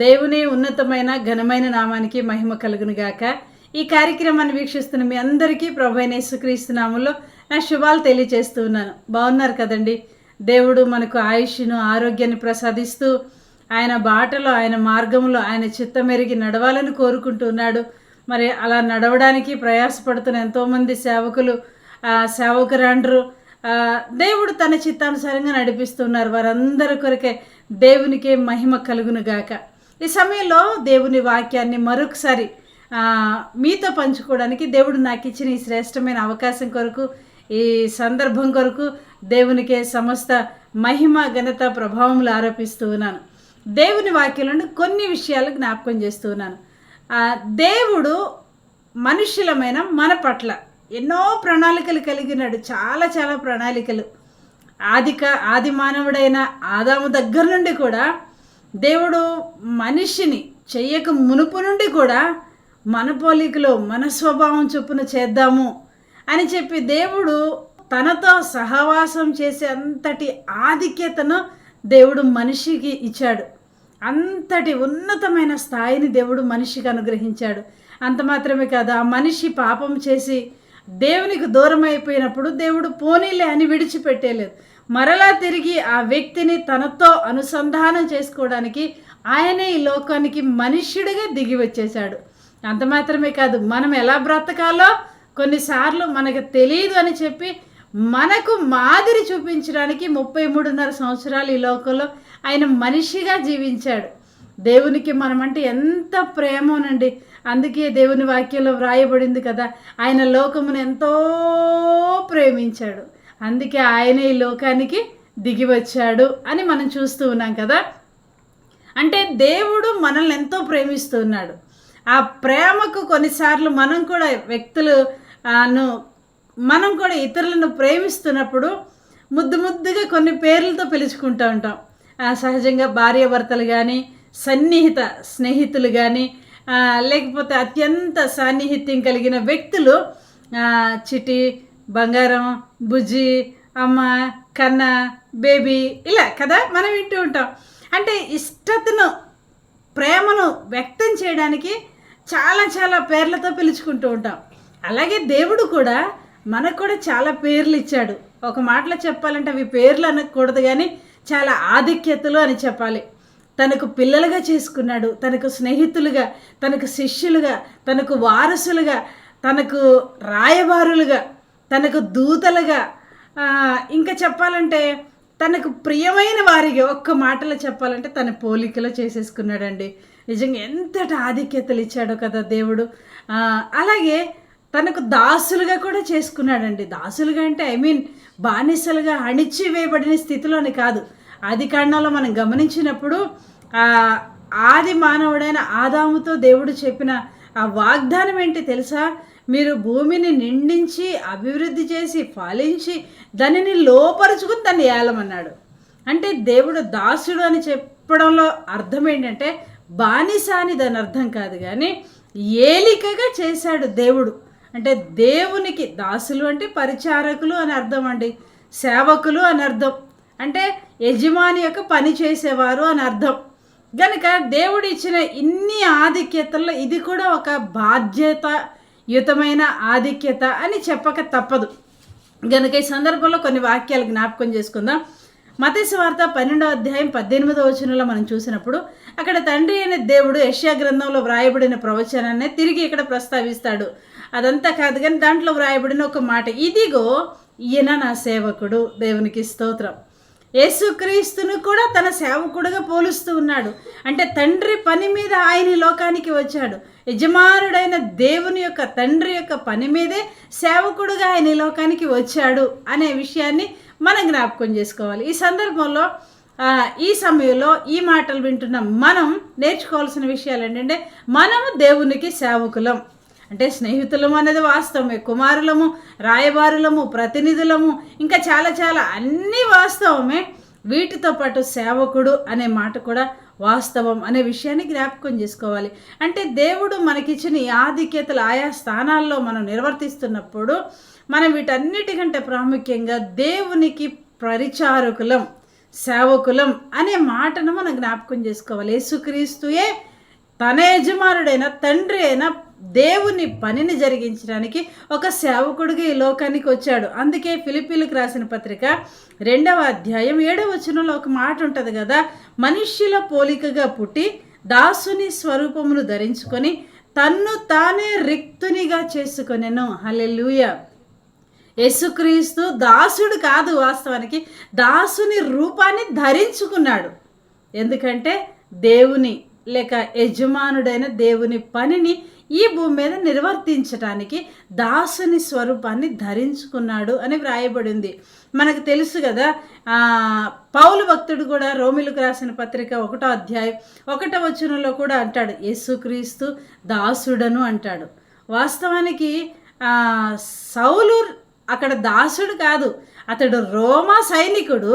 దేవుని ఉన్నతమైన ఘనమైన నామానికి మహిమ కలుగును గాక. ఈ కార్యక్రమాన్ని వీక్షిస్తున్న మీ అందరికీ ప్రభువైన యేసుక్రీస్తు నామములో నా శుభాలు తెలియజేస్తూ ఉన్నాను. బాగున్నారు కదండి. దేవుడు మనకు ఆయుష్ను ఆరోగ్యాన్ని ప్రసాదిస్తూ ఆయన బాటలో ఆయన మార్గంలో ఆయన చిత్తమెరిగి నడవాలని కోరుకుంటున్నాడు. మరి అలా నడవడానికి ప్రయాసపడుతున్న ఎంతోమంది సేవకురాండ్రు దేవుడు తన చిత్తానుసారంగా నడిపిస్తున్నారు. వారందరి కొరకే దేవునికే మహిమ కలుగును గాక. ఈ సమయంలో దేవుని వాక్యాన్ని మరొకసారి మీతో పంచుకోవడానికి దేవుడు నాకు ఇచ్చిన ఈ శ్రేష్టమైన అవకాశం కొరకు, ఈ సందర్భం కొరకు దేవునికే సమస్త మహిమ ఘనత ప్రభావములు ఆరోపిస్తూ ఉన్నాను. దేవుని వాక్యంలో కొన్ని విషయాలు జ్ఞాపకం చేస్తూ ఉన్నాను. దేవుడు మనుష్యులమైన మన పట్ల ఎన్నో ప్రణాళికలు కలిగినాడు. చాలా చాలా ప్రణాళికలు. ఆది మానవుడైన ఆదాము దగ్గర నుండి కూడా దేవుడు మనిషిని చెయ్యక మునుపు నుండి కూడా మన పోలికలో మన స్వభావం చొప్పున చేద్దాము అని చెప్పి దేవుడు తనతో సహవాసం చేసే అంతటి ఆధిక్యతను దేవుడు మనిషికి ఇచ్చాడు. అంతటి ఉన్నతమైన స్థాయిని దేవుడు మనిషికి అనుగ్రహించాడు. అంత మాత్రమే కాదు, ఆ మనిషి పాపం చేసి దేవునికి దూరం అయిపోయినప్పుడు దేవుడు పోనీలే అని విడిచిపెట్టేలేదు. మరలా తిరిగి ఆ వ్యక్తిని తనతో అనుసంధానం చేసుకోవడానికి ఆయనే ఈ లోకానికి మనుష్యుడిగా దిగి వచ్చేసాడు. అంత మాత్రమే కాదు, మనం ఎలా బ్రతకాలో కొన్నిసార్లు మనకు తెలియదు అని చెప్పి మనకు మాదిరి చూపించడానికి 33.5 సంవత్సరాలు ఈ లోకంలో ఆయన మనిషిగా జీవించాడు. దేవునికి మనమంటే ఎంత ప్రేమోనండి. అందుకే దేవుని వాక్యంలో వ్రాయబడింది కదా, ఆయన లోకమును ఎంతో ప్రేమించాడు, అందుకే ఆయన ఈ లోకానికి దిగి వచ్చాడు అని మనం చూస్తూ ఉన్నాం కదా. అంటే దేవుడు మనల్ని ఎంతో ప్రేమిస్తున్నాడు. ఆ ప్రేమకు కొన్నిసార్లు మనం కూడా ఇతరులను ప్రేమిస్తున్నప్పుడు ముద్దుగా కొన్ని పేర్లతో పిలుచుకుంటూ ఉంటాం. సహజంగా భార్యాభర్తలు కానీ, సన్నిహిత స్నేహితులు కానీ, లేకపోతే అత్యంత సాన్నిహిత్యం కలిగిన వ్యక్తులు చిటి, బంగారం, బుజ్జి, అమ్మ, కన్న, బేబీ, ఇలా కదా మనం వింటూ ఉంటాం. అంటే ఇష్టతను, ప్రేమను వ్యక్తం చేయడానికి చాలా చాలా పేర్లతో పిలుచుకుంటూ ఉంటాం. అలాగే దేవుడు కూడా మనకు కూడా చాలా పేర్లు ఇచ్చాడు. ఒక మాటలో చెప్పాలంటే అవి పేర్లు అనకూడదు కానీ చాలా ఆధిక్యతలు అని చెప్పాలి. తనకు పిల్లలుగా చేసుకున్నాడు, తనకు స్నేహితులుగా, తనకు శిష్యులుగా, తనకు వారసులుగా, తనకు రాయబారులుగా, తనకు దూతలుగా, ఇంకా చెప్పాలంటే తనకు ప్రియమైన వారికి, ఒక్క మాటలో చెప్పాలంటే తన పోలికలో చేసేసుకున్నాడండి. నిజంగా ఎంతటి ఆధిక్యతలు ఇచ్చాడో కదా దేవుడు. అలాగే తనకు దాసులుగా కూడా చేసుకున్నాడండి. దాసులుగా అంటే బానిసలుగా అణిచివేయబడిన స్థితిలోని కాదు. ఆది కాండంలో మనం గమనించినప్పుడు ఆది మానవుడైన ఆదాముతో దేవుడు చెప్పిన ఆ వాగ్దానం ఏంటి తెలుసా? మీరు భూమిని నిండించి అభివృద్ధి చేసి ఫలించి దానిని లోపరుచుకుని దాన్ని ఏలమన్నాడు. అంటే దేవుడు దాసుడు అని చెప్పడంలో అర్థం ఏంటంటే బానిస అని దాని అర్థం కాదు, కానీ ఏలికగా చేశాడు దేవుడు. అంటే దేవునికి దాసులు అంటే పరిచారకులు అని అర్థం అండి, సేవకులు అని అర్థం, అంటే యజమాని యొక్క పని చేసేవారు అని అర్థం. కనుక దేవుడు ఇచ్చిన ఇన్ని ఆధిక్యతల్లో ఇది కూడా ఒక బాధ్యతాయుతమైన ఆధిక్యత అని చెప్పక తప్పదు. కనుక ఈ సందర్భంలో కొన్ని వాక్యాలు జ్ఞాపకం చేసుకుందాం. మత్తయి సువార్త 12వ అధ్యాయం 18వ వచనంలో మనం చూసినప్పుడు అక్కడ తండ్రి అయిన దేవుడు యెషయా గ్రంథంలో వ్రాయబడిన ప్రవచనాన్ని తిరిగి ఇక్కడ ప్రస్తావిస్తాడు. అదంతా కాదు కానీ దాంట్లో వ్రాయబడిన ఒక మాట, ఇదిగో ఈయన నా సేవకుడు. దేవునికి స్తోత్రం. యేసుక్రీస్తును కూడా తన సేవకుడుగా పోలుస్తూ ఉన్నాడు. అంటే తండ్రి పని మీద ఆయన లోకానికి వచ్చాడు. యజమానుడైన దేవుని యొక్క తండ్రి యొక్క పని మీదే సేవకుడుగా ఆయన లోకానికి వచ్చాడు అనే విషయాన్ని మనం జ్ఞాపకం చేసుకోవాలి. ఈ సందర్భంలో ఈ సమయంలో ఈ మాటలు వింటున్న మనం నేర్చుకోవాల్సిన విషయాలు ఏంటంటే, మనము దేవునికి సేవకులం. అంటే స్నేహితులము అనేది వాస్తవమే, కుమారులము, రాయబారులము, ప్రతినిధులము, ఇంకా చాలా చాలా అన్నీ వాస్తవమే. వీటితో పాటు సేవకుడు అనే మాట కూడా వాస్తవం అనే విషయాన్ని జ్ఞాపకం చేసుకోవాలి. అంటే దేవుడు మనకిచ్చిన ఈ ఆధిక్యతలు ఆయా స్థానాల్లో మనం నిర్వర్తిస్తున్నప్పుడు మనం వీటన్నిటికంటే ప్రాముఖ్యంగా దేవునికి పరిచారకులం, సేవకులం అనే మాటను మనం జ్ఞాపకం చేసుకోవాలి. యేసుక్రీస్తుయే తన యజమానుడైన తండ్రి అయిన దేవుని పనిని జరిగించడానికి ఒక సేవకుడిగా ఈ లోకానికి వచ్చాడు. అందుకే ఫిలిప్పీలకు రాసిన పత్రిక 2వ అధ్యాయం 7వ వచనంలో ఒక మాట ఉంటుంది కదా, మనుష్యుల పోలికగా పుట్టి దాసుని స్వరూపమును ధరించుకొని తన్ను తానే రిక్తునిగా చేసుకొనెను. హల్లెలూయా. యేసుక్రీస్తు దాసుడు కాదు, వాస్తవానికి దాసుని రూపాన్ని ధరించుకున్నాడు. ఎందుకంటే దేవుని లేక యజమానుడైన దేవుని పనిని ఈ భూమి మీద నిర్వర్తించడానికి దాసుని స్వరూపాన్ని ధరించుకున్నాడు అని వ్రాయబడింది. మనకు తెలుసు కదా, పౌలు భక్తుడు కూడా రోమిలకు రాసిన పత్రిక 1వ అధ్యాయం 1వ వచనంలో కూడా అంటాడు, యేసుక్రీస్తు దాసుడను అంటాడు. వాస్తవానికి సౌలు అక్కడ దాసుడు కాదు, అతడు రోమా సైనికుడు,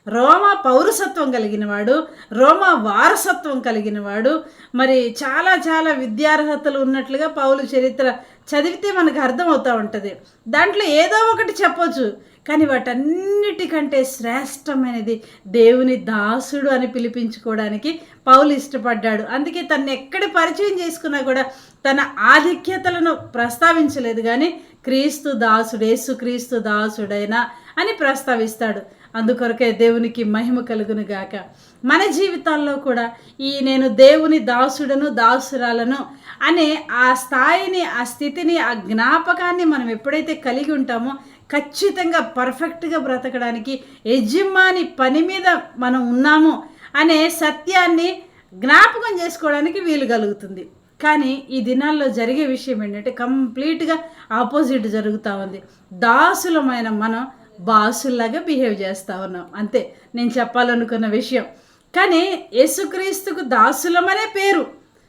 రోమా పౌరసత్వం కలిగినవాడు, రోమా వారసత్వం కలిగినవాడు. మరి చాలా చాలా విద్యార్హతలు ఉన్నట్లుగా పౌలు చరిత్ర చదివితే మనకు అర్థమవుతూ ఉంటుంది. దాంట్లో ఏదో ఒకటి చెప్పొచ్చు, కానీ వాటన్నిటికంటే శ్రేష్టమైనది దేవుని దాసుడు అని పిలిపించుకోవడానికి పౌలు ఇష్టపడ్డాడు. అందుకే తను ఎక్కడ పరిచయం చేసుకున్నా కూడా తన ఆధిక్యతలను ప్రస్తావించలేదు, కానీ క్రీస్తు దాసుడు, యేసుక్రీస్తు దాసుడైనా అని ప్రస్తావిస్తాడు. అందుకొరకే దేవునికి మహిమ కలుగును గాక. మన జీవితాల్లో కూడా నేను దేవుని దాసుడను దాసురాలను అనే ఆ స్థాయిని, ఆ స్థితిని, ఆ జ్ఞాపకాన్ని మనం ఎప్పుడైతే కలిగి ఉంటామో ఖచ్చితంగా పర్ఫెక్ట్గా బ్రతకడానికి, యజమాని పని మీద మనం ఉన్నాము అనే సత్యాన్ని జ్ఞాపకం చేసుకోవడానికి వీలు కలుగుతుంది. కానీ ఈ దినాల్లో జరిగే విషయం ఏంటంటే కంప్లీట్గా ఆపోజిట్ జరుగుతూ ఉంది. దాసులమైన మనం బాసుల్లాగా బిహేవ్ చేస్తూ ఉన్నాం, అంతే నేను చెప్పాలనుకున్న విషయం. కానీ యేసుక్రీస్తుకు దాసులమనే పేరు,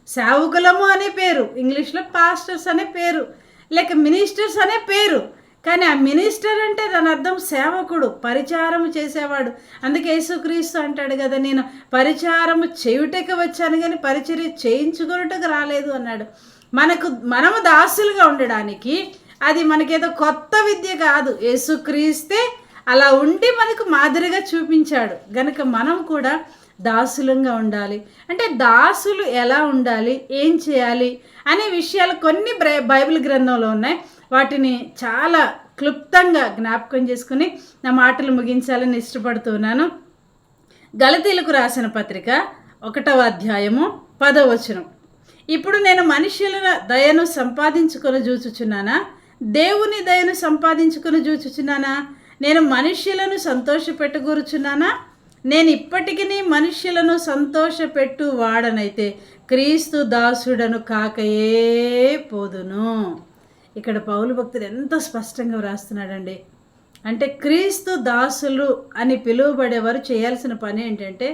సేవకులము అనే పేరు, ఇంగ్లీష్లో పాస్టర్స్ అనే పేరు, లేక మినిస్టర్స్ అనే పేరు. కానీ ఆ మినిస్టర్ అంటే దాని అర్థం సేవకుడు, పరిచారము చేసేవాడు. అందుకే యేసుక్రీస్తు అంటాడు కదా, నేను పరిచారము చేయుటకు వచ్చాను కానీ పరిచర్య చేయించుకున్నట్టుకు రాలేదు అన్నాడు. మనము దాసులుగా ఉండడానికి అది మనకేదో కొత్త విద్య కాదు. యేసుక్రీస్తే అలా ఉండి మనకు మాదిరిగా చూపించాడు గనుక మనం కూడా దాసులంగా ఉండాలి. అంటే దాసులు ఎలా ఉండాలి, ఏం చేయాలి అనే విషయాలు కొన్ని బైబిల్ గ్రంథంలో ఉన్నాయి. వాటిని చాలా క్లుప్తంగా జ్ఞాపకం చేసుకుని నా మాటలు ముగించాలని ఇష్టపడుతున్నాను. గలతీలకు రాసిన పత్రిక 1వ అధ్యాయము 10వ వచనం, ఇప్పుడు నేను మనుష్యుల దయను సంపాదించుకొని చూచుచున్నానా, దేవుని దయను సంపాదించుకొని చూచుచున్నానా, నేను మనుష్యులను సంతోషపెట్టగూరుచున్నానా, నేను ఇప్పటికీ మనుష్యులను సంతోషపెట్టు వాడనైతే క్రీస్తు దాసుడను కాకయే పోదును. ఇక్కడ పౌలు భక్తుడు ఎంత స్పష్టంగా వ్రాస్తున్నాడండి. అంటే క్రీస్తు దాసులు అని పిలువబడేవారు చేయాల్సిన పని ఏంటంటే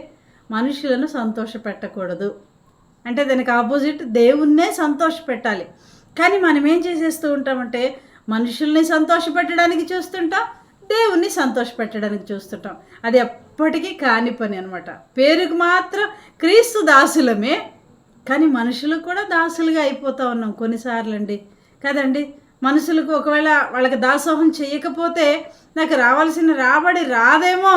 మనుషులను సంతోషపెట్టకూడదు. అంటే దానికి ఆపోజిట్ దేవుణ్ణే సంతోషపెట్టాలి. కానీ మనం ఏం చేసేస్తూ ఉంటామంటే మనుషుల్ని సంతోషపెట్టడానికి చూస్తుంటాం, దేవుణ్ణి సంతోషపెట్టడానికి చూస్తుంటాం. అది ఎప్పటికీ కాని పని అనమాట. పేరుకు మాత్రం క్రీస్తు దాసులమే, కానీ మనుషులకు కూడా దాసులుగా అయిపోతూ ఉన్నాం కొన్నిసార్లు అండి, కదండి. మనుషులకు ఒకవేళ వాళ్ళకి దాసోహం చేయకపోతే నాకు రావాల్సిన రాబడి రాదేమో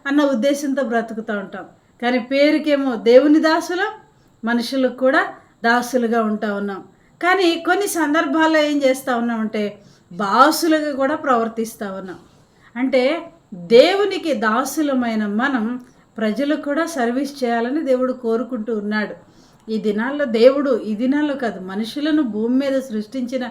అన్న ఉద్దేశంతో బ్రతుకుతూ ఉంటాం. కానీ పేరుకేమో దేవుని దాసులు, మనుషులకు కూడా దాసులుగా ఉంటా ఉన్నాం. కానీ కొన్ని సందర్భాల్లో ఏం చేస్తూ ఉన్నామంటే బాసులుగా కూడా ప్రవర్తిస్తూ ఉన్నాం. అంటే దేవునికి దాసులమైన మనం ప్రజలకు కూడా సర్వీస్ చేయాలని దేవుడు కోరుకుంటూ ఉన్నాడు. ఈ దినాల్లో కాదు, మనుషులను భూమి మీద సృష్టించిన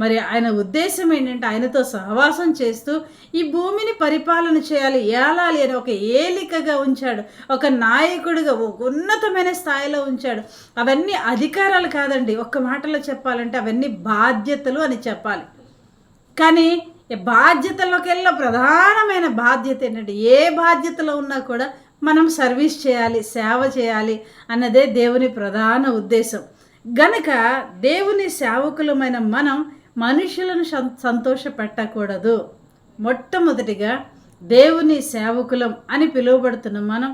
మరి ఆయన ఉద్దేశం ఏంటంటే ఆయనతో సహవాసం చేస్తూ ఈ భూమిని పరిపాలన చేయాలి, ఏలాలి అని ఒక ఏలికగా ఉంచాడు, ఒక నాయకుడిగా ఒక ఉన్నతమైన స్థాయిలో ఉంచాడు. అవన్నీ అధికారాలు కాదండి, ఒక్క మాటలో చెప్పాలంటే అవన్నీ బాధ్యతలు అని చెప్పాలి. కానీ బాధ్యతల్లోకెల్లా ప్రధానమైన బాధ్యత ఏంటంటే ఏ బాధ్యతలో ఉన్నా కూడా మనం సర్వీస్ చేయాలి, సేవ చేయాలి అన్నదే దేవుని ప్రధాన ఉద్దేశం. గనక దేవుని సేవకులమైన మనం మనుషులను సంతోషపెట్టకూడదు. మొట్టమొదటిగా దేవుని సేవకులం అని పిలువబడుతున్న మనం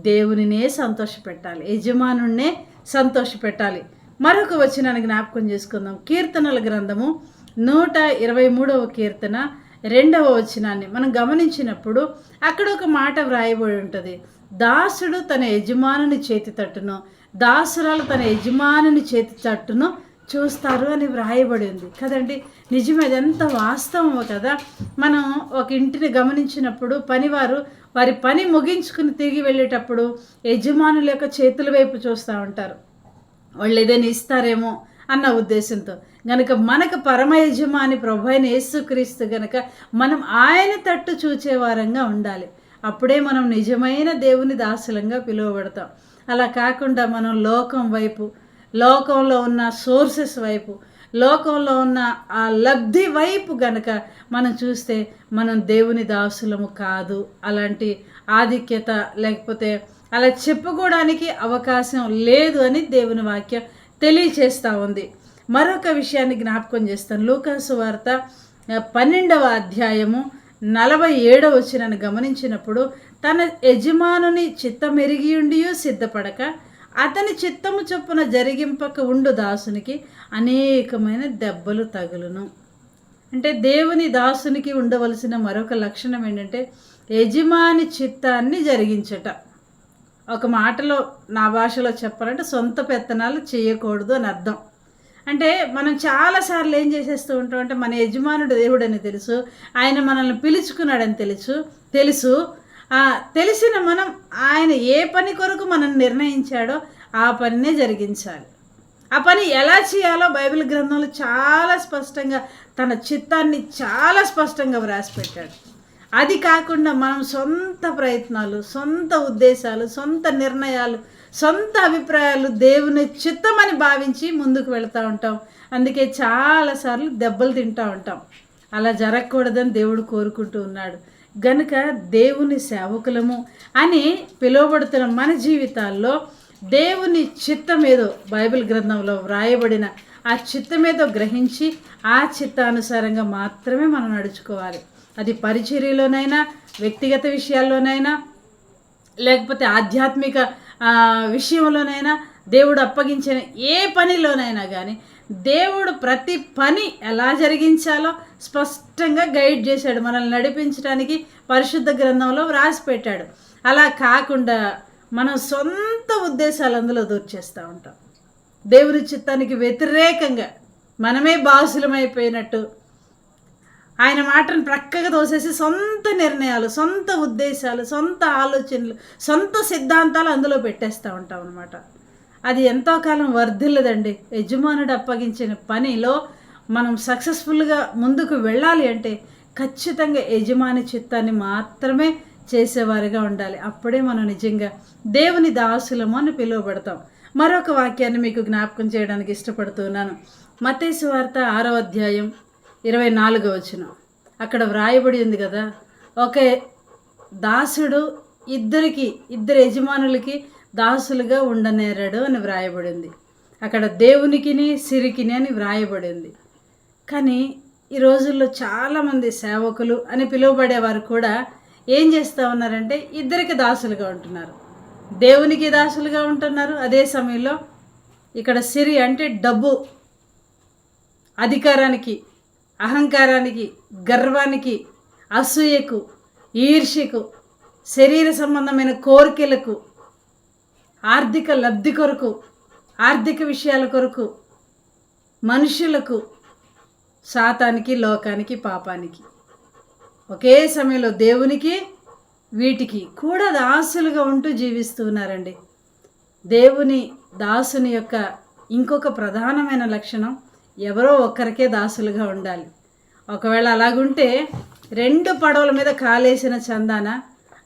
దేవునినే సంతోషపెట్టాలి, యజమానున్నే సంతోషపెట్టాలి. మరొక వచనాన్ని జ్ఞాపకం చేసుకుందాం. కీర్తనల గ్రంథము 123వ కీర్తన 2వ వచనాన్ని మనం గమనించినప్పుడు అక్కడ ఒక మాట వ్రాయబడి ఉంటుంది. దాసుడు తన యజమానుని చేతి తట్టును, దాసురాలు తన యజమానుని చేతి తట్టును చూస్తారు అని వ్రాయబడి ఉంది కదండి. నిజమే, అది ఎంత వాస్తవమో కదా. మనం ఒక ఇంటిని గమనించినప్పుడు పనివారు వారి పని ముగించుకుని తిరిగి వెళ్ళేటప్పుడు యజమానుల యొక్క చేతుల వైపు చూస్తూ ఉంటారు, వాళ్ళు ఏదైనా ఇస్తారేమో అన్న ఉద్దేశంతో. గనుక మనకు పరమ యజమాని ప్రభు అయిన యేసుక్రీస్తు గనుక మనం ఆయన తట్టు చూచేవారంగా ఉండాలి. అప్పుడే మనం నిజమైన దేవుని దాసులంగా పిలువబడతాం. అలా కాకుండా మనం లోకం వైపు, లోకంలో ఉన్న సోర్సెస్ వైపు, లోకంలో ఉన్న ఆ లబ్ధి వైపు గనక మనం చూస్తే మనం దేవుని దాసులము కాదు. అలాంటి ఆధిక్యత లేకపోతే అలా చెప్పుకోవడానికి అవకాశం లేదు అని దేవుని వాక్యం తెలియచేస్తూ ఉంది. మరొక విషయాన్ని జ్ఞాపకం చేస్తాను. లూకాసు వార్త 12వ అధ్యాయము 47వ వచనాన్ని గమనించినప్పుడు, తన యజమానుని చిత్తమెరిగి ఉండియు సిద్ధపడక అతని చిత్తము చొప్పున జరిగింపక ఉండు దాసునికి అనేకమైన దెబ్బలు తగులును. అంటే దేవుని దాసునికి ఉండవలసిన మరొక లక్షణం ఏంటంటే యజమాని చిత్తాన్ని జరిగించట. ఒక మాటలో నా భాషలో చెప్పాలంటే సొంత పెత్తనాలు చేయకూడదు అని అర్థం. అంటే మనం చాలాసార్లు ఏం చేసేస్తూ ఉంటాం అంటే మన యజమానుడు దేవుడని తెలుసు, ఆయన మనల్ని పిలుచుకున్నాడని తెలుసు తెలిసిన మనం ఆయన ఏ పని కొరకు మనం నిర్ణయించాడో ఆ పనినే జరిగించాలి. ఆ పని ఎలా చేయాలో బైబిల్ గ్రంథంలో చాలా స్పష్టంగా తన చిత్తాన్ని చాలా స్పష్టంగా వ్రాసిపెట్టాడు. అది కాకుండా మనం సొంత ప్రయత్నాలు, సొంత ఉద్దేశాలు, సొంత నిర్ణయాలు, సొంత అభిప్రాయాలు దేవుని చిత్తమని భావించి ముందుకు వెళుతూ ఉంటాం. అందుకే చాలాసార్లు దెబ్బలు తింటూ ఉంటాం. అలా జరగకూడదని దేవుడు కోరుకుంటూ ఉన్నాడు. గనుక దేవుని సేవకులము అని పిలువబడుతున్న మన జీవితాల్లో దేవుని చిత్తమేదో బైబిల్ గ్రంథంలో వ్రాయబడిన ఆ చిత్తమేదో గ్రహించి ఆ చిత్తానుసారంగా మాత్రమే మనం నడుచుకోవాలి. అది పరిచర్యలోనైనా, వ్యక్తిగత విషయాల్లోనైనా, లేకపోతే ఆధ్యాత్మిక విషయంలోనైనా, దేవుడు అప్పగించిన ఏ పనిలోనైనా కానీ దేవుడు ప్రతి పని ఎలా జరిగించాలో స్పష్టంగా గైడ్ చేశాడు. మనల్ని నడిపించడానికి పరిశుద్ధ గ్రంథంలో వ్రాసి పెట్టాడు. అలా కాకుండా మనం సొంత ఉద్దేశాలు అందులో దూర్చేస్తూ ఉంటాం. దేవుని చిత్తానికి వ్యతిరేకంగా మనమే బాసులమైపోయినట్టు ఆయన మాటను ప్రక్కగా తోసేసి సొంత నిర్ణయాలు, సొంత ఉద్దేశాలు, సొంత ఆలోచనలు, సొంత సిద్ధాంతాలు అందులో పెట్టేస్తూ ఉంటాం అన్నమాట. అది ఎంతో కాలం వర్ధిల్లదండి. యజమానుడు అప్పగించిన పనిలో మనం సక్సెస్ఫుల్గా ముందుకు వెళ్ళాలి అంటే ఖచ్చితంగా యజమాని చిత్తాన్ని మాత్రమే చేసేవారుగా ఉండాలి. అప్పుడే మనం నిజంగా దేవుని దాసులము అని పిలువబడతాం. మరొక వాక్యాన్ని మీకు జ్ఞాపకం చేయడానికి ఇష్టపడుతున్నాను. మత్తయి సువార్త 6వ అధ్యాయం 24వ వచనం. అక్కడ వ్రాయబడి ఉంది కదా, ఒక దాసుడు ఇద్దరు యజమానులకి దాసులుగా ఉండనేరాడు అని వ్రాయబడింది. అక్కడ దేవునికిని సిరికిని అని వ్రాయబడింది. కానీ ఈ రోజుల్లో చాలామంది సేవకులు అని పిలువబడేవారు కూడా ఏం చేస్తూ ఉన్నారంటే ఇద్దరికి దాసులుగా ఉంటున్నారు. దేవునికి దాసులుగా ఉంటున్నారు. అదే సమయంలో ఇక్కడ సిరి అంటే డబ్బు, అధికారానికి, అహంకారానికి, గర్వానికి, అసూయకు, ఈర్ష్యకు, శరీర సంబంధమైన కోరికలకు, ఆర్థిక లబ్ధి కొరకు, ఆర్థిక విషయాల కొరకు, మనుషులకు, శాతానికి, లోకానికి, పాపానికి ఒకే సమయంలో దేవునికి వీటికి కూడా దాసులుగా ఉంటూ జీవిస్తూ ఉన్నారండి. దేవుని దాసుని యొక్క ఇంకొక ప్రధానమైన లక్షణం ఎవరో ఒక్కరికే దాసులుగా ఉండాలి. ఒకవేళ అలాగుంటే 2 పడవల మీద కాలేసిన చందాన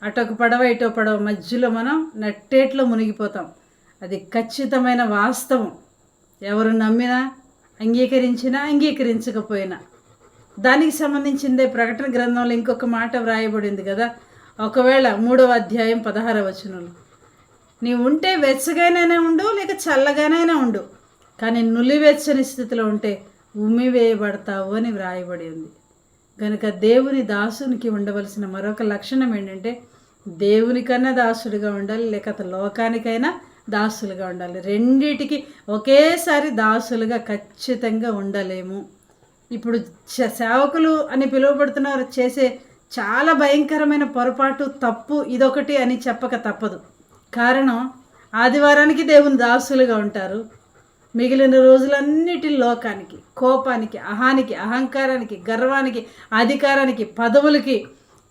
అటొక పడవ ఇటో పడవ మధ్యలో మనం నట్టేట్లో మునిగిపోతాం. అది ఖచ్చితమైన వాస్తవం. ఎవరు నమ్మినా, అంగీకరించినా, అంగీకరించకపోయినా. దానికి సంబంధించిందే ప్రకటన గ్రంథంలో ఇంకొక మాట వ్రాయబడింది కదా. ఒకవేళ 3వ అధ్యాయం 16వ వచనంలో, నీవు ఉంటే వెచ్చగానైనా ఉండు, లేక చల్లగానైనా ఉండు, కానీ నులివెచ్చని స్థితిలో ఉంటే ఉమ్మివేయబడతావు అని వ్రాయబడి ఉంది. కనుక దేవుని దాసునికి ఉండవలసిన మరొక లక్షణం ఏంటంటే దేవునికన్నా దాసుడిగా ఉండాలి, లేక లోకానికైనా దాసులుగా ఉండాలి. రెండిటికి ఒకేసారి దాసులుగా ఖచ్చితంగా ఉండలేము. ఇప్పుడు సేవకులు అని పిలువబడుతున్నారు చేసే చాలా భయంకరమైన పొరపాటు, తప్పు ఇదొకటి అని చెప్పక తప్పదు. కారణం, ఆదివారానికి దేవుని దాసులుగా ఉంటారు, మిగిలిన రోజులన్నిటి లోకానికి, కోపానికి, అహంకారానికి, గర్వానికి, అధికారానికి, పదవులకి,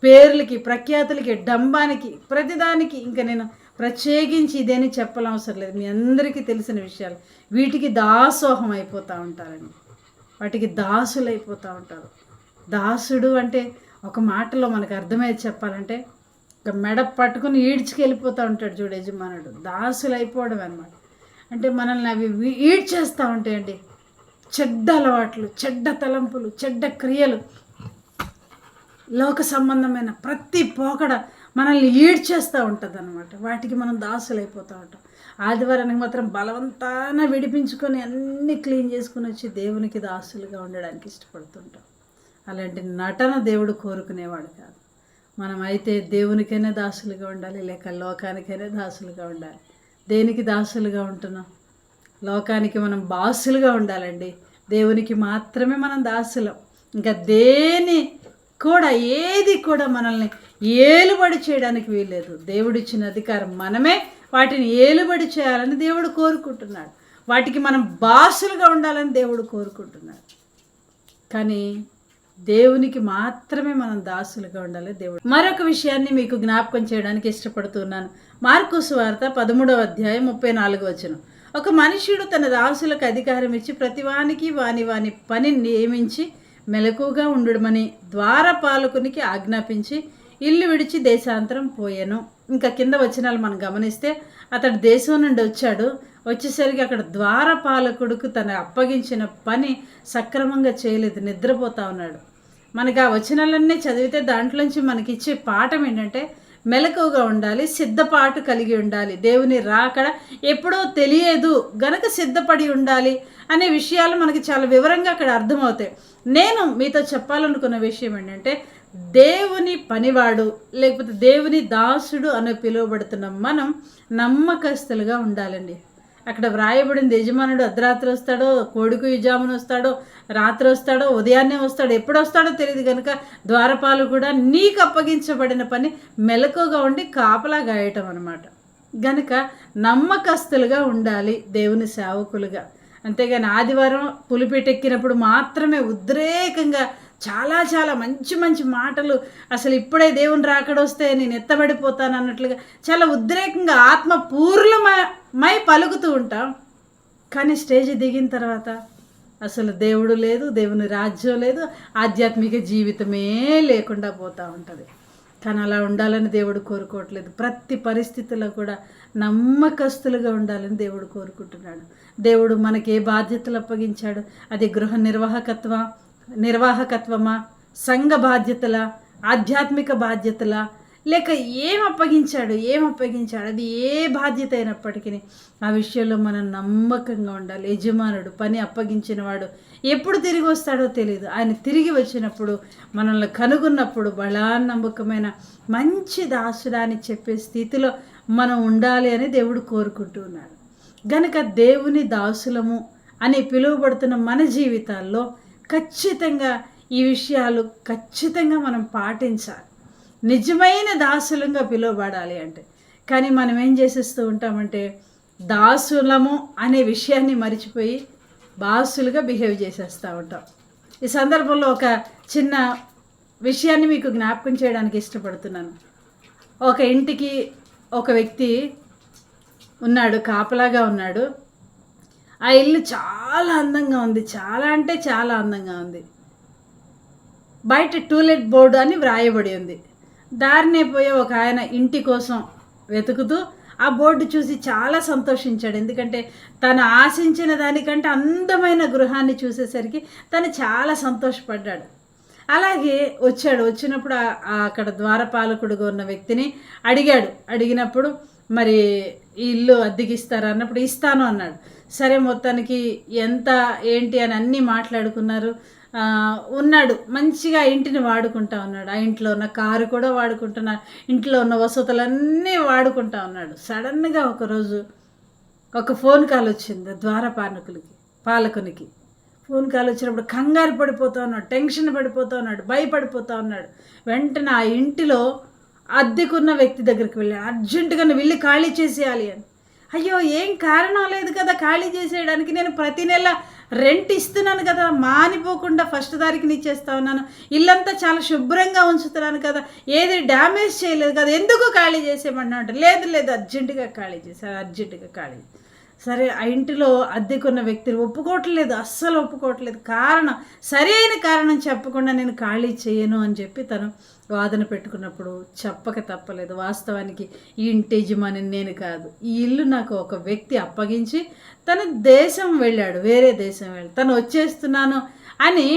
పేర్లకి, ప్రఖ్యాతులకి, డంబానికి, ప్రతిదానికి ఇంకా నేను ప్రత్యేకించి ఇదేని చెప్పనవసరం లేదు, మీ అందరికీ తెలిసిన విషయాలు. వీటికి దాసోహం అయిపోతూ ఉంటారండి, వాటికి దాసులు అయిపోతూ ఉంటారు. దాసుడు అంటే ఒక మాటలో మనకు అర్థమయ్యేది చెప్పాలంటే, ఒక మెడ పట్టుకుని ఈడ్చుకెళ్ళిపోతూ ఉంటాడు చూడు యజమానుడు, దాసులు అయిపోవడం అనమాట. అంటే మనల్ని అవి ఈడ్చేస్తూ ఉంటాయండి. చెడ్డ అలవాట్లు, చెడ్డ తలంపులు, చెడ్డ క్రియలు, లోక సంబంధమైన ప్రతి పోకడ మనల్ని ఈడ్చేస్తూ ఉంటుంది అనమాట. వాటికి మనం దాసులు అయిపోతూ ఉంటాం. ఆదివారానికి మాత్రం బలవంతాన విడిపించుకొని అన్నీ క్లీన్ చేసుకుని వచ్చి దేవునికి దాసులుగా ఉండడానికి ఇష్టపడుతుంటాం. అలాంటి నటన దేవుడు కోరుకునేవాడు కాదు. మనమైతే దేవునికైనా దాసులుగా ఉండాలి, లేక లోకానికైనా దాసులుగా ఉండాలి. దేనికి దాసులుగా ఉంటున్నాం? లోకానికి మనం బాసులుగా ఉండాలండి, దేవునికి మాత్రమే మనం దాసులం. ఇంకా ఏది కూడా మనల్ని ఏలుబడి చేయడానికి వీల్లేదు. దేవుడిచ్చిన అధికారం మనమే వాటిని ఏలుబడి చేయాలని దేవుడు కోరుకుంటున్నాడు. వాటికి మనం బాసులుగా ఉండాలని దేవుడు కోరుకుంటున్నాడు. కానీ దేవునికి మాత్రమే మనం దాసులుగా ఉండాలి. దేవుడు మరొక విషయాన్ని మీకు జ్ఞాపకం చేయడానికి ఇష్టపడుతున్నాను. మార్కు సువార్త 13వ అధ్యాయం 34వ వచనం. ఒక మనుష్యుడు తన దాసులకు అధికారం ఇచ్చి ప్రతివానికి వాని పని నియమించి మెలకుగా ఉండడమని ద్వారపాలకునికి ఆజ్ఞాపించి ఇల్లు విడిచి దేశాంతరం పోయాను. ఇంకా కింద వచనాలు మనం గమనిస్తే, అతడు దేశం నుండి వచ్చేసరికి అక్కడ ద్వారపాలకుడికి తను అప్పగించిన పని సక్రమంగా చేయలేదు, నిద్రపోతా ఉన్నాడు. మనకి ఆ వచనాలన్నీ చదివితే దాంట్లోంచి మనకి ఇచ్చే పాఠం ఏంటంటే, మెలకువగా ఉండాలి, సిద్ధపాటు కలిగి ఉండాలి, దేవుని రాకడ ఎప్పుడో తెలియదు గనక సిద్ధపడి ఉండాలి అనే విషయాలు మనకి చాలా వివరంగా అక్కడ అర్థమవుతాయి. నేను మీతో చెప్పాలనుకున్న విషయం ఏంటంటే, దేవుని పనివాడు లేకపోతే దేవుని దాసుడు అని పిలువబడుతున్న మనం నమ్మకస్తులుగా ఉండాలండి. అక్కడ వ్రాయబడింది, యజమానుడు అర్ధరాత్రి వస్తాడో, కొడుకు యజమాని వస్తాడో, రాత్రి వస్తాడో, ఉదయాన్నే వస్తాడో, ఎప్పుడు వస్తాడో తెలియదు కనుక ద్వారపాలు కూడా నీకు అప్పగించబడిన పని మెలకుగా ఉండి కాపలా గాయటం అనమాట. గనుక నమ్మకస్తులుగా ఉండాలి దేవుని సేవకులుగా. అంతేగాని ఆదివారం పులిపెట్టెక్కినప్పుడు మాత్రమే ఉద్రేకంగా చాలా మంచి మంచి మాటలు, అసలు ఇప్పుడే దేవుని రాకడొస్తే నేను ఎత్తబడిపోతాను అన్నట్లుగా చాలా ఉద్రేకంగా ఆత్మపూర్ణమై పలుకుతూ ఉంటాం. కానీ స్టేజ్ దిగిన తర్వాత అసలు దేవుడు లేదు, దేవుని రాజ్యం లేదు, ఆధ్యాత్మిక జీవితమే లేకుండా పోతూ ఉంటుంది. కానీ అలా ఉండాలని దేవుడు కోరుకోవట్లేదు. ప్రతి పరిస్థితుల్లో కూడా నమ్మకస్తులుగా ఉండాలని దేవుడు కోరుకుంటున్నాడు. దేవుడు మనకి ఏ బాధ్యతలు అప్పగించాడు, అది గృహ నిర్వాహకత్వమా, సంఘ బాధ్యతల, ఆధ్యాత్మిక బాధ్యతల, లేక ఏం అప్పగించాడు, అది ఏ బాధ్యత అయినప్పటికీ ఆ విషయంలో మనం నమ్మకంగా ఉండాలి. యజమానుడు పని అప్పగించిన వాడు ఎప్పుడు తిరిగి వస్తాడో తెలియదు. ఆయన తిరిగి వచ్చినప్పుడు మనల్ని కనుగొన్నప్పుడు బలా నమ్మకమైన మంచి దాసుడా అని చెప్పే స్థితిలో మనం ఉండాలి అని దేవుడు కోరుకుంటూ ఉన్నాడు. గనుక దేవుని దాసులము అని పిలువబడుతున్న మన జీవితాల్లో ఖచ్చితంగా ఈ విషయాలు ఖచ్చితంగా మనం పాటించాలి. నిజమైన దాసులంగా పిలువబడాలి అంటే. కానీ మనం ఏం చేసేస్తూ ఉంటామంటే, దాసులము అనే విషయాన్ని మర్చిపోయి బాసులుగా బిహేవ్ చేసేస్తూ ఉంటాం. ఈ సందర్భంలో ఒక చిన్న విషయాన్ని మీకు జ్ఞాపకం చేయడానికి ఇష్టపడుతున్నాను. ఒక ఇంటికి ఒక వ్యక్తి ఉన్నాడు, కాపలాగా ఉన్నాడు. ఆ ఇల్లు చాలా అందంగా ఉంది, చాలా అంటే చాలా అందంగా ఉంది. బయట టూలెట్ బోర్డు అని వ్రాయబడి ఉంది. దారినే పోయే ఒక ఆయన ఇంటి కోసం వెతుకుతూ ఆ బోర్డు చూసి చాలా సంతోషించాడు. ఎందుకంటే తను ఆశించిన దానికంటే అందమైన గృహాన్ని చూసేసరికి తను చాలా సంతోషపడ్డాడు. అలాగే వచ్చినప్పుడు అక్కడ ద్వారపాలకుడుగా ఉన్న వ్యక్తిని అడిగినప్పుడు మరి ఈ ఇల్లు అద్దెకిస్తారా అన్నప్పుడు ఇస్తాను అన్నాడు. సరే, మొత్తానికి ఎంత ఏంటి అని అన్నీ మాట్లాడుకున్నారు. ఉన్నాడు, మంచిగా ఇంటిని వాడుకుంటా ఉన్నాడు. ఆ ఇంట్లో ఉన్న కారు కూడా వాడుకుంటున్నాడు, ఇంట్లో ఉన్న వసతులన్నీ వాడుకుంటా ఉన్నాడు. సడన్గా ఒకరోజు ఒక ఫోన్ కాల్ వచ్చింది పాలకునికి. ఫోన్ కాల్ వచ్చినప్పుడు కంగారు పడిపోతూ ఉన్నాడు, టెన్షన్ పడిపోతూ ఉన్నాడు, భయపడిపోతూ ఉన్నాడు. వెంటనే ఆ ఇంటిలో అద్దెకున్న వ్యక్తి దగ్గరికి వెళ్ళాడు. అర్జెంటుగా నువ్వు ఇల్లు ఖాళీ చేసేయాలి అని. అయ్యో, ఏం కారణం లేదు కదా ఖాళీ చేసేయడానికి, నేను ప్రతి నెల రెంట్ ఇస్తున్నాను కదా, మానిపోకుండా ఫస్ట్ తారీఖుని ఇచ్చేస్తా ఉన్నాను, ఇల్లంతా చాలా శుభ్రంగా ఉంచుతున్నాను కదా, ఏది డ్యామేజ్ చేయలేదు కదా, ఎందుకు ఖాళీ చేసేయమన్నా. లేదు లేదు, అర్జెంటుగా ఖాళీ చేశారు, అర్జెంటుగా ఖాళీ. సరే, ఆ ఇంటిలో అద్దెకున్న వ్యక్తులు ఒప్పుకోవట్లేదు, అస్సలు ఒప్పుకోవట్లేదు. కారణం, సరైన కారణం చెప్పకుండా నేను ఖాళీ చేయను అని చెప్పి తను వాదన పెట్టుకున్నప్పుడు చెప్పక తప్పలేదు. వాస్తవానికి ఈ ఇంటి యజమాని నేను కాదు, ఈ ఇల్లు నాకు ఒక వ్యక్తి అప్పగించి తను దేశం వెళ్ళాడు, వేరే దేశం వెళ్ళాడు, తను వచ్చేస్తున్నాను అని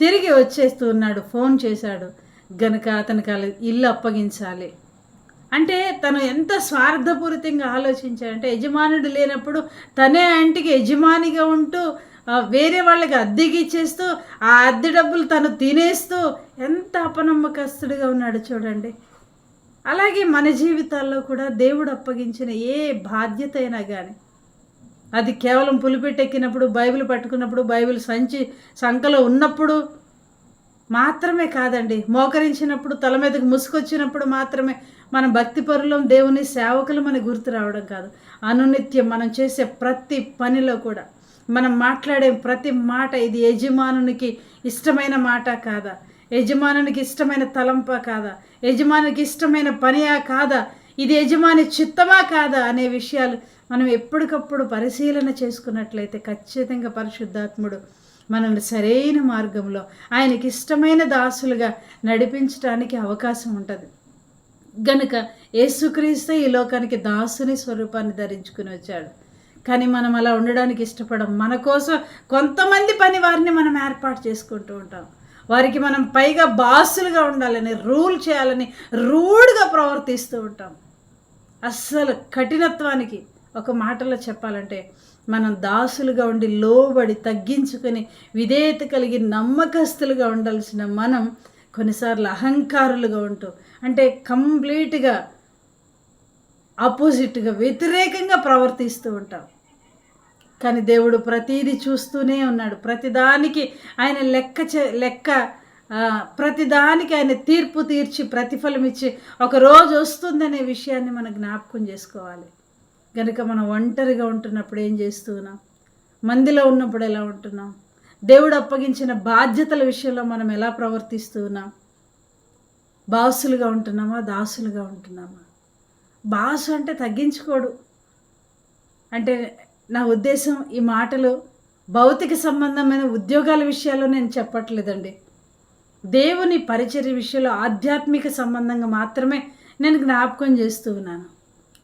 తిరిగి వచ్చేస్తూ ఉన్నాడు. ఫోన్ చేశాడు గనుక అతనికి ఇల్లు అప్పగించాలి అంటే తను ఎంత స్వార్థపూరితంగా ఆలోచించాడంటే, యజమానుడు లేనప్పుడు తనే ఇంటికి యజమానిగా ఉంటూ వేరే వాళ్ళకి అద్దెకి ఇచ్చేస్తూ ఆ అద్దె డబ్బులు తను తినేస్తూ ఎంత అపనమ్మకస్తుడిగా ఉన్నాడు చూడండి. అలాగే మన జీవితాల్లో కూడా దేవుడు అప్పగించిన ఏ బాధ్యత అయినా కానీ అది కేవలం పులిపెట్టెక్కినప్పుడు, బైబిల్ పట్టుకున్నప్పుడు, బైబిల్ సంకలో ఉన్నప్పుడు మాత్రమే కాదండి, మోకరించినప్పుడు, తల మీదకు ముసుకొచ్చినప్పుడు మాత్రమే మనం భక్తిపరులం, దేవుని సేవకులు మనకు గుర్తు రావడం కాదు. అనునిత్యం మనం చేసే ప్రతి పనిలో కూడా, మనం మాట్లాడే ప్రతి మాట ఇది యజమానునికి ఇష్టమైన మాట కాదా, యజమానునికి ఇష్టమైన తలంపా కాదా, యజమానికి ఇష్టమైన పనియా కాదా, ఇది యజమాని చిత్తమా కాదా అనే విషయాలు మనం ఎప్పటికప్పుడు పరిశీలన చేసుకున్నట్లయితే ఖచ్చితంగా పరిశుద్ధాత్ముడు మనల్ని సరైన మార్గంలో ఆయనకి ఇష్టమైన దాసులుగా నడిపించడానికి అవకాశం ఉంటుంది. గనుక యేసుక్రీస్తు ఈ లోకానికి దాసుని స్వరూపాన్ని ధరించుకుని వచ్చాడు. కానీ మనం అలా ఉండడానికి ఇష్టపడం. మన కోసం కొంతమంది పని వారిని మనం ఏర్పాటు చేసుకుంటూ ఉంటాం. వారికి మనం పైగా బాసులుగా ఉండాలని, రూల్ చేయాలని రూడ్గా ప్రవర్తిస్తూ ఉంటాం. అస్సలు కఠినత్వానికి ఒక మాటలో చెప్పాలంటే మనం దాసులుగా ఉండి లోబడి తగ్గించుకొని విధేయత కలిగి నమ్మకస్తులుగా ఉండాల్సిన మనం కొన్నిసార్లు అహంకారులుగా ఉంటూ, అంటే కంప్లీట్గా ఆపోజిట్గా వ్యతిరేకంగా ప్రవర్తిస్తూ ఉంటాం. కానీ దేవుడు ప్రతీది చూస్తూనే ఉన్నాడు. ప్రతిదానికి ఆయన ప్రతిదానికి ఆయన తీర్పు తీర్చి ప్రతిఫలం ఇచ్చి ఒక రోజు వస్తుందనే విషయాన్ని మనం జ్ఞాపకం చేసుకోవాలి. కనుక మనం ఒంటరిగా ఉంటున్నప్పుడు ఏం చేస్తున్నాం, మందిలో ఉన్నప్పుడు ఎలా ఉంటున్నాం, దేవుడు అప్పగించిన బాధ్యతల విషయంలో మనం ఎలా ప్రవర్తిస్తున్నాం, బాసులుగా ఉంటున్నామా, దాసులుగా ఉంటున్నామా. బాసు అంటే తగ్గించుకోడు. అంటే నా ఉద్దేశం, ఈ మాటలు భౌతిక సంబంధమైన ఉద్యోగాల విషయాల్లో నేను చెప్పట్లేదండి. దేవుని పరిచర్య విషయంలో ఆధ్యాత్మిక సంబంధంగా మాత్రమే నేను జ్ఞాపకం చేస్తూ ఉన్నాను.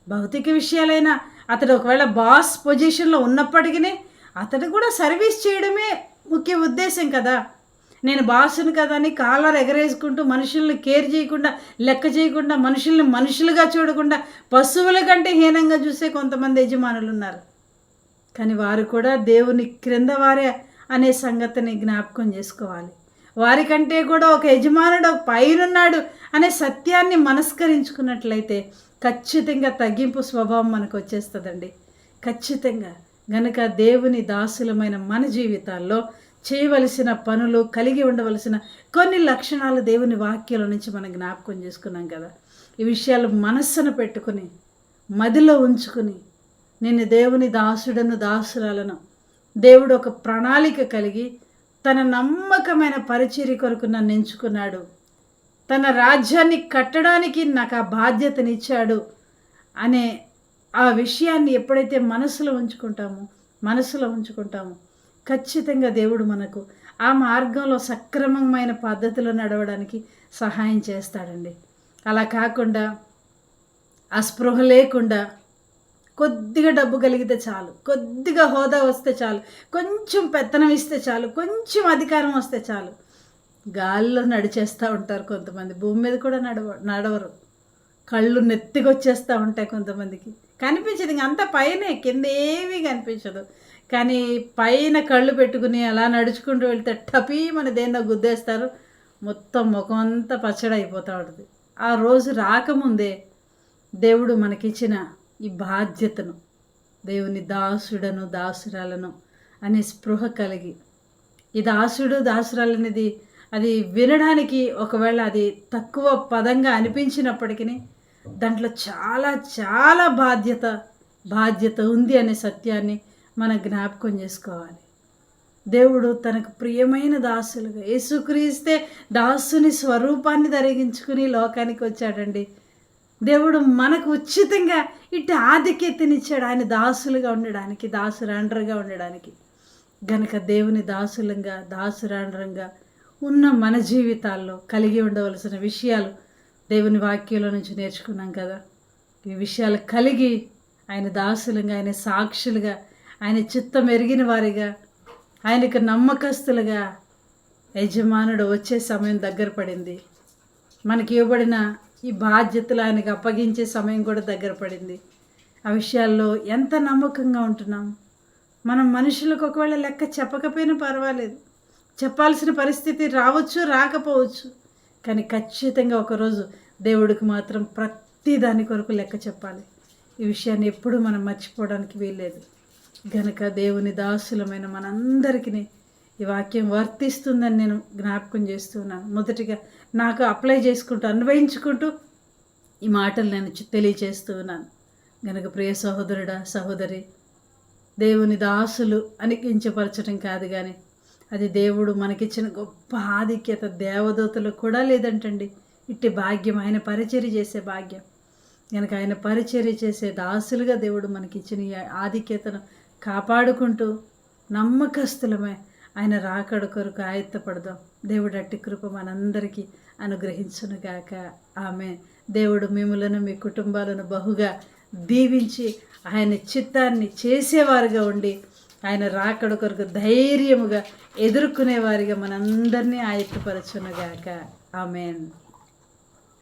భౌతిక విషయాలైనా అతడు ఒకవేళ బాస్ పొజిషన్లో ఉన్నప్పటికీ అతడు కూడా సర్వీస్ చేయడమే ముఖ్య ఉద్దేశం కదా. నేను బాసుని కదా అని కాలర్ ఎగరేసుకుంటూ మనుషుల్ని కేర్ చేయకుండా, లెక్క చేయకుండా, మనుషుల్ని మనుషులుగా చూడకుండా పశువుల కంటే హీనంగా చూసే కొంతమంది యజమానులు ఉన్నారు. కానీ వారు కూడా దేవుని క్రింద వారే అనే సంగతిని జ్ఞాపకం చేసుకోవాలి. వారికంటే కూడా ఒక యజమానుడు పైనున్నాడు అనే సత్యాన్ని మనస్కరించుకున్నట్లయితే ఖచ్చితంగా తగ్గింపు స్వభావం మనకు వచ్చేస్తుందండి, ఖచ్చితంగా. గనుక దేవుని దాసులమైన మన జీవితాల్లో చేయవలసిన పనులు, కలిగి ఉండవలసిన కొన్ని లక్షణాలు దేవుని వాక్యాల నుంచి మనం జ్ఞాపకం చేసుకున్నాం కదా. ఈ విషయాలు మనస్సును పెట్టుకుని, మదిలో ఉంచుకుని, నేను దేవుని దాసుడను, దాసురాలను, దేవుడు ఒక ప్రణాళిక కలిగి తన నమ్మకమైన పరిచర్య కొరకు నన్ను ఎంచుకున్నాడు, తన రాజ్యాన్ని కట్టడానికి నాకు ఆ బాధ్యతనిచ్చాడు అనే ఆ విషయాన్ని ఎప్పుడైతే మనసులో ఉంచుకుంటామో ఖచ్చితంగా దేవుడు మనకు ఆ మార్గంలో సక్రమమైన పద్ధతిలో నడవడానికి సహాయం చేస్తాడండి. అలా కాకుండా అస్పృహ లేకుండా కొద్దిగా డబ్బు కలిగితే చాలు, కొద్దిగా హోదా వస్తే చాలు, కొంచెం పెత్తనం ఇస్తే చాలు, కొంచెం అధికారం వస్తే చాలు, గాల్లో నడిచేస్తూ ఉంటారు కొంతమంది. భూమి మీద కూడా నడవరు. కళ్ళు నెత్తికొచ్చేస్తూ ఉంటాయి కొంతమందికి. కనిపించదు, ఇంక అంతా పైనే, కింద ఏమీ కనిపించదు. కానీ పైన కళ్ళు పెట్టుకుని అలా నడుచుకుంటూ వెళ్తే టపీ మన దేన్నో గుద్దేస్తారు, మొత్తం ముఖం అంతా పచ్చడి అయిపోతూ ఉంటుంది. ఆ రోజు రాకముందే దేవుడు మనకిచ్చిన ఈ బాధ్యతను, దేవుని దాసుడను, దాసురాలను అనే స్పృహ కలిగి ఈ దాసుడు దాసురాలనేది అది వినడానికి ఒకవేళ అది తక్కువ పదంగా అనిపించినప్పటికీ దాంట్లో చాలా చాలా బాధ్యత ఉంది అనే సత్యాన్ని మనం జ్ఞాపకం చేసుకోవాలి. దేవుడు తనకు ప్రియమైన దాసులుగా, యేసుక్రీస్తే దాసుని స్వరూపాన్ని ధరించుకుని లోకానికి వచ్చాడండి. దేవుడు మనకు ఉచితంగా ఇటు ఆధిక్యతనిచ్చాడు ఆయన దాసులుగా ఉండడానికి, దాసురాండ్రగా ఉండడానికి. గనక దేవుని దాసులంగా దాసురాండ్రంగా ఉన్న మన జీవితాల్లో కలిగి ఉండవలసిన విషయాలు దేవుని వాక్యంలో నుంచి నేర్చుకున్నాం కదా. ఈ విషయాలు కలిగి ఆయన దాసులుగా, ఆయన సాక్షులుగా, ఆయన చిత్తం ఎరిగిన వారిగా, ఆయనకు నమ్మకస్తులుగా యజమానుడు వచ్చే సమయం దగ్గర పడింది. మనకి ఇవ్వబడిన ఈ బాధ్యతలు ఆయనకు అప్పగించే సమయం కూడా దగ్గర పడింది. ఆ విషయాల్లో ఎంత నమ్మకంగా ఉంటున్నాం. మనం మనుషులకు ఒకవేళ లెక్క చెప్పకపోయినా పర్వాలేదు, చెప్పాల్సిన పరిస్థితి రావచ్చు రాకపోవచ్చు, కానీ ఖచ్చితంగా ఒకరోజు దేవుడికి మాత్రం ప్రతి దాని కొరకు లెక్క చెప్పాలి. ఈ విషయాన్ని ఎప్పుడూ మనం మర్చిపోవడానికి వీల్లేదు. గనక దేవుని దాసులమైన మనందరికీ ఈ వాక్యం వర్తిస్తుందని నేను జ్ఞాపకం చేస్తున్నాను. మొదటిగా నాకు అప్లై చేసుకుంటూ అన్వయించుకుంటూ ఈ మాటలు నేను తెలియచేస్తూ ఉన్నాను. గనక ప్రియ సహోదరుడా సహోదరి, దేవుని దాసులు అని కించపరచడం కాదు, కానీ అది దేవుడు మనకిచ్చిన గొప్ప ఆధిక్యత. దేవదూతలకు కూడా లేదంటండి ఇట్టి భాగ్యం, ఆయన పరిచర్య చేసే భాగ్యం. కనుక ఆయన పరిచర్య చేసే దాసులుగా దేవుడు మనకిచ్చిన ఈ ఆధిక్యతను కాపాడుకుంటూ నమ్మకస్తులమే ఆయన రాకడ కొరకు ఆయత్తపడదాం. దేవుడు అట్టి కృప మనందరికీ అనుగ్రహించునుగాక. ఆమేన్. దేవుడు మిమ్ములను మీ కుటుంబాలను బహుగా దీవించి ఆయన చిత్తాన్ని చేసేవారుగా ఉండి ఆయన రాకడ కొరకు ధైర్యముగా ఎదుర్కొనేవారిగా మనందరినీ ఆయత్తపరచునుగాక. ఆమేన్.